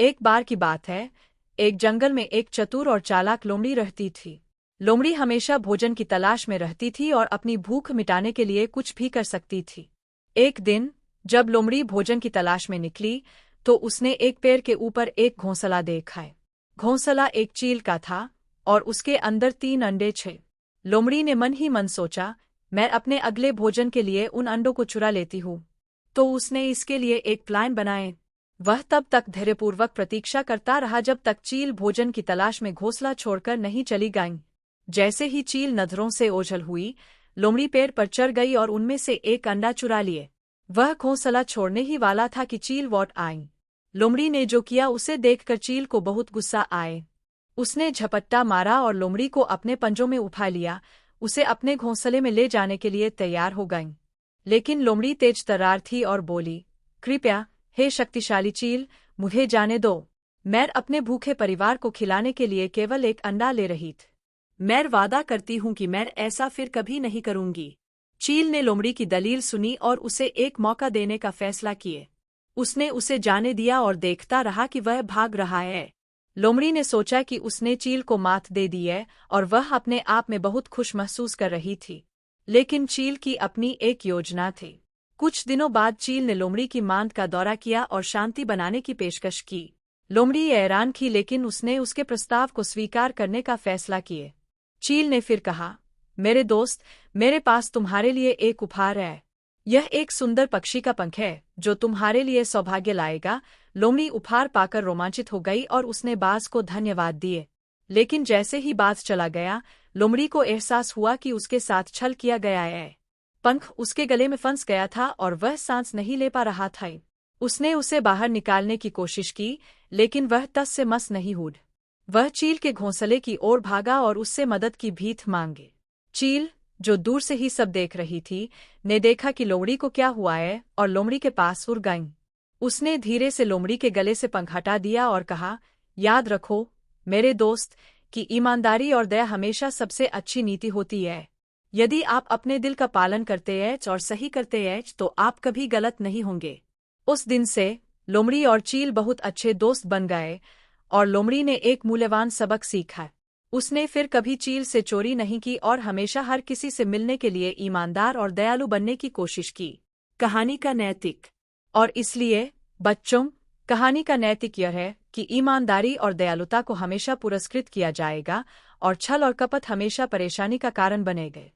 एक बार की बात है, एक जंगल में एक चतुर और चालाक लोमड़ी रहती थी। लोमड़ी हमेशा भोजन की तलाश में रहती थी और अपनी भूख मिटाने के लिए कुछ भी कर सकती थी। एक दिन, जब लोमड़ी भोजन की तलाश में निकली, तो उसने एक पेड़ के ऊपर एक घोंसला देखा। घोंसला एक चील का था और उसके अंदर 3 अंडे थे। लोमड़ी ने मन ही मन सोचा, मैं अपने अगले भोजन के लिए उन अंडों को चुरा लेती हूँ। तो उसने इसके लिए एक प्लान बनाए। वह तब तक धैर्यपूर्वक प्रतीक्षा करता रहा जब तक चील भोजन की तलाश में घोंसला छोड़कर नहीं चली गई। जैसे ही चील नजरों से ओझल हुई, लोमड़ी पेड़ पर चढ़ गई और उनमें से एक अंडा चुरा लिए। वह घोंसला छोड़ने ही वाला था कि चील लौट आई। लोमड़ी ने जो किया उसे देखकर चील को बहुत गुस्सा आए। उसने झपट्टा मारा और लोमड़ी को अपने पंजों में उठा लिया, उसे अपने घोंसले में ले जाने के लिए तैयार हो गई। लेकिन लोमड़ी तेज तर्रार थी और बोली, कृपया, हे शक्तिशाली चील, मुझे जाने दो। मैं अपने भूखे परिवार को खिलाने के लिए केवल एक अंडा ले रही थी। मैं वादा करती हूँ कि मैं ऐसा फिर कभी नहीं करूंगी। चील ने लोमड़ी की दलील सुनी और उसे एक मौका देने का फैसला किए। उसने उसे जाने दिया और देखता रहा कि वह भाग रहा है। लोमड़ी ने सोचा कि उसने चील को मात दे दी है और वह अपने आप में बहुत खुश महसूस कर रही थी। लेकिन चील की अपनी एक योजना थी। कुछ दिनों बाद चील ने लोमड़ी की मांद का दौरा किया और शांति बनाने की पेशकश की। लोमड़ी हैरान थी, लेकिन उसने उसके प्रस्ताव को स्वीकार करने का फैसला किए। चील ने फिर कहा, मेरे दोस्त, मेरे पास तुम्हारे लिए एक उपहार है। यह एक सुंदर पक्षी का पंख है जो तुम्हारे लिए सौभाग्य लाएगा। लोमड़ी उपहार पाकर रोमांचित हो गई और उसने बाज को धन्यवाद दिए। लेकिन जैसे ही बाज चला गया, लोमड़ी को एहसास हुआ कि उसके साथ छल किया गया है। पंख उसके गले में फंस गया था और वह सांस नहीं ले पा रहा था। उसने उसे बाहर निकालने की कोशिश की, लेकिन वह टस से मस नहीं हुआ। वह चील के घोंसले की ओर भागा और उससे मदद की भीख मांगी। चील, जो दूर से ही सब देख रही थी, ने देखा कि लोमड़ी को क्या हुआ है और लोमड़ी के पास उड़ गई। उसने धीरे से लोमड़ी के गले से पंख हटा दिया और कहा, याद रखो मेरे दोस्त, कि ईमानदारी और दया हमेशा सबसे अच्छी नीति होती है। यदि आप अपने दिल का पालन करते हैं और सही करते हैं तो आप कभी गलत नहीं होंगे। उस दिन से लोमड़ी और चील बहुत अच्छे दोस्त बन गए और लोमड़ी ने एक मूल्यवान सबक सीखा। उसने फिर कभी चील से चोरी नहीं की और हमेशा हर किसी से मिलने के लिए ईमानदार और दयालु बनने की कोशिश की। कहानी का नैतिक। और इसलिए, बच्चों, कहानी का नैतिक यह है कि ईमानदारी और दयालुता को हमेशा पुरस्कृत किया जाएगा और छल और कपट हमेशा परेशानी का कारण बनेंगे।